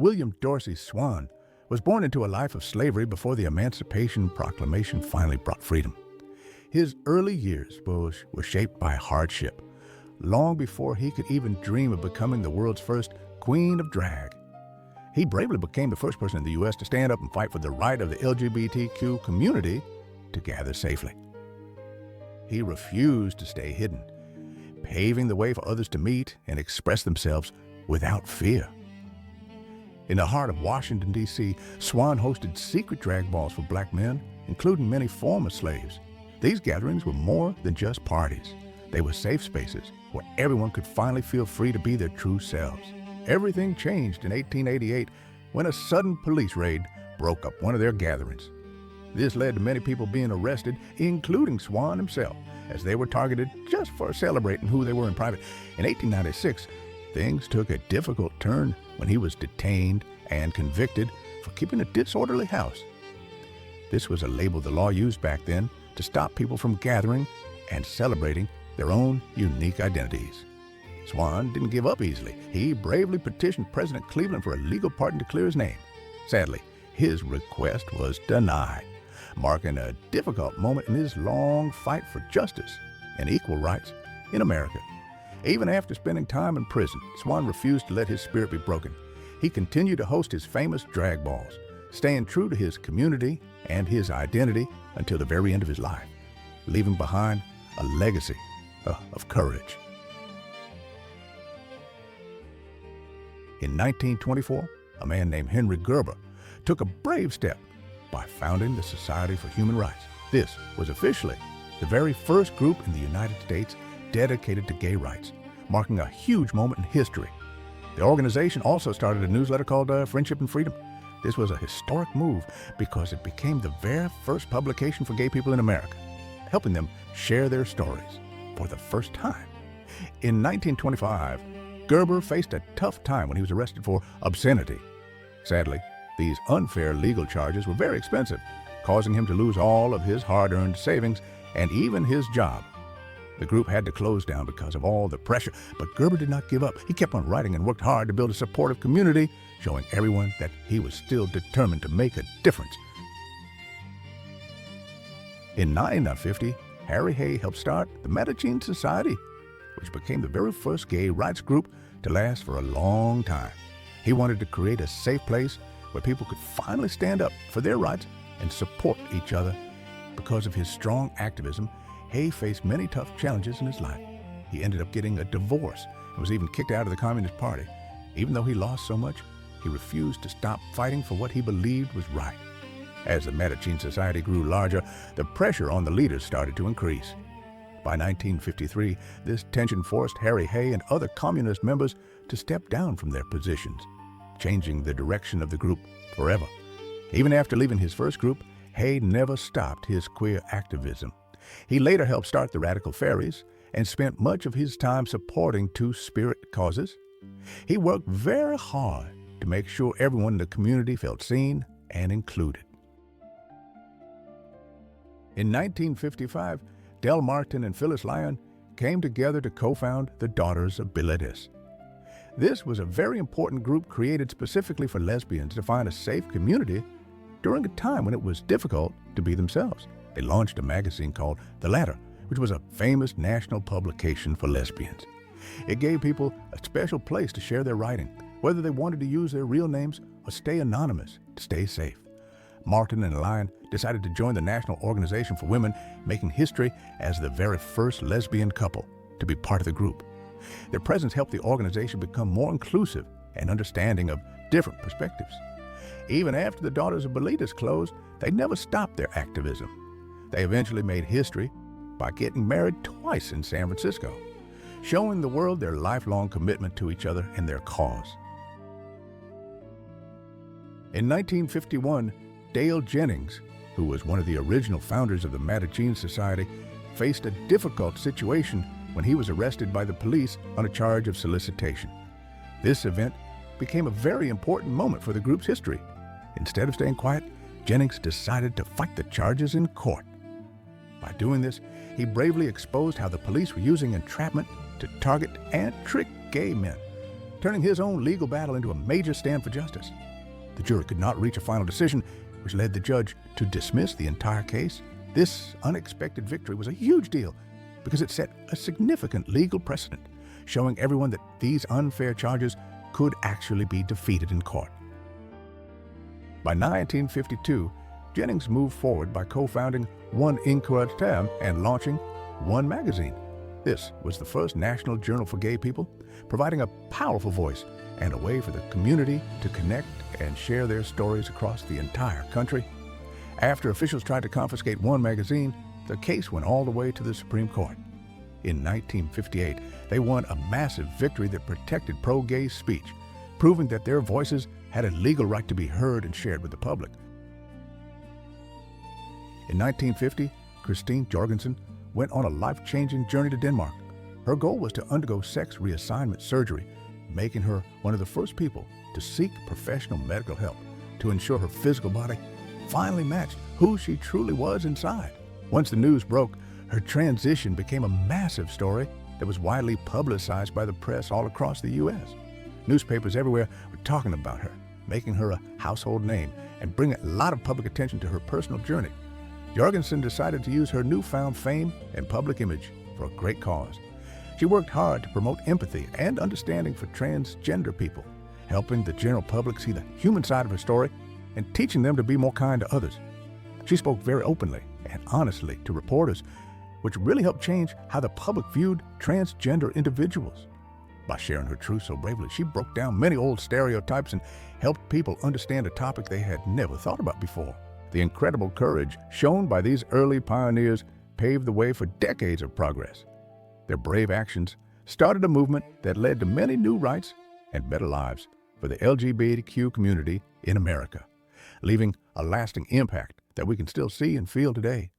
William Dorsey Swann was born into a life of slavery before the Emancipation Proclamation finally brought freedom. His early years were shaped by hardship, long before he could even dream of becoming the world's first queen of drag. He bravely became the first person in the U.S. to stand up and fight for the right of the LGBTQ community to gather safely. He refused to stay hidden, paving the way for others to meet and express themselves without fear. In the heart of Washington, D.C., Swann hosted secret drag balls for black men, including many former slaves. These gatherings were more than just parties. They were safe spaces where everyone could finally feel free to be their true selves. Everything changed in 1888 when a sudden police raid broke up one of their gatherings. This led to many people being arrested, including Swann himself, as they were targeted just for celebrating who they were in private. In 1896, things took a difficult turn when he was detained and convicted for keeping a disorderly house. This was a label the law used back then to stop people from gathering and celebrating their own unique identities. Swann didn't give up easily. He bravely petitioned President Cleveland for a legal pardon to clear his name. Sadly, his request was denied, marking a difficult moment in his long fight for justice and equal rights in America. Even after spending time in prison, Swann refused to let his spirit be broken. He continued to host his famous drag balls, staying true to his community and his identity until the very end of his life, leaving behind a legacy of courage. In 1924, a man named Henry Gerber took a brave step by founding the Society for Human Rights. This was officially the very first group in the United States dedicated to gay rights, marking a huge moment in history. The organization also started a newsletter called Friendship and Freedom. This was a historic move because it became the very first publication for gay people in America, helping them share their stories for the first time. In 1925, Gerber faced a tough time when he was arrested for obscenity. Sadly, these unfair legal charges were very expensive, causing him to lose all of his hard-earned savings and even his job. The group had to close down because of all the pressure, but Gerber did not give up. He kept on writing and worked hard to build a supportive community, showing everyone that he was still determined to make a difference. In 1950, Harry Hay helped start the Mattachine Society, which became the very first gay rights group to last for a long time. He wanted to create a safe place where people could finally stand up for their rights and support each other. Because of his strong activism, Hay faced many tough challenges in his life. He ended up getting a divorce and was even kicked out of the Communist Party. Even though he lost so much, he refused to stop fighting for what he believed was right. As the Mattachine Society grew larger, the pressure on the leaders started to increase. By 1953, this tension forced Harry Hay and other communist members to step down from their positions, changing the direction of the group forever. Even after leaving his first group, Hay never stopped his queer activism. He later helped start the Radical Fairies and spent much of his time supporting two-spirit causes. He worked very hard to make sure everyone in the community felt seen and included. In 1955, Del Martin and Phyllis Lyon came together to co-found the Daughters of Bilitis. This was a very important group created specifically for lesbians to find a safe community during a time when it was difficult to be themselves. They launched a magazine called The Ladder, which was a famous national publication for lesbians. It gave people a special place to share their writing, whether they wanted to use their real names or stay anonymous to stay safe. Martin and Lyon decided to join the National Organization for Women, making history as the very first lesbian couple to be part of the group. Their presence helped the organization become more inclusive and understanding of different perspectives. Even after the Daughters of Bilitis closed, they never stopped their activism. They eventually made history by getting married twice in San Francisco, showing the world their lifelong commitment to each other and their cause. In 1951, Dale Jennings, who was one of the original founders of the Mattachine Society, faced a difficult situation when he was arrested by the police on a charge of solicitation. This event became a very important moment for the group's history. Instead of staying quiet, Jennings decided to fight the charges in court. By doing this, he bravely exposed how the police were using entrapment to target and trick gay men. turning his own legal battle into a major stand for justice. The jury could not reach a final decision, which led the judge to dismiss the entire case. This unexpected victory was a huge deal because it set a significant legal precedent, showing everyone that these unfair charges could actually be defeated in court. By 1952, Jennings moved forward by co-founding Entrapment and launching One magazine. This was the first national journal for gay people, providing a powerful voice and a way for the community to connect and share their stories across the entire country. After officials tried to confiscate One magazine, the case went all the way to the Supreme Court. In 1958, they won a massive victory that protected pro-gay speech, proving that their voices had a legal right to be heard and shared with the public. In 1950, Christine Jorgensen went on a life-changing journey to Denmark. Her goal was to undergo sex reassignment surgery, making her one of the first people to seek professional medical help to ensure her physical body finally matched who she truly was inside. Once the news broke, her transition became a massive story that was widely publicized by the press all across the U.S. Newspapers everywhere were talking about her, making her a household name and bringing a lot of public attention to her personal journey. Jorgensen decided to use her newfound fame and public image for a great cause. She worked hard to promote empathy and understanding for transgender people, helping the general public see the human side of her story and teaching them to be more kind to others. She spoke very openly and honestly to reporters, which really helped change how the public viewed transgender individuals. By sharing her truth so bravely, she broke down many old stereotypes and helped people understand a topic they had never thought about before. The incredible courage shown by these early pioneers paved the way for decades of progress. Their brave actions started a movement that led to many new rights and better lives for the LGBTQ community in America, leaving a lasting impact that we can still see and feel today.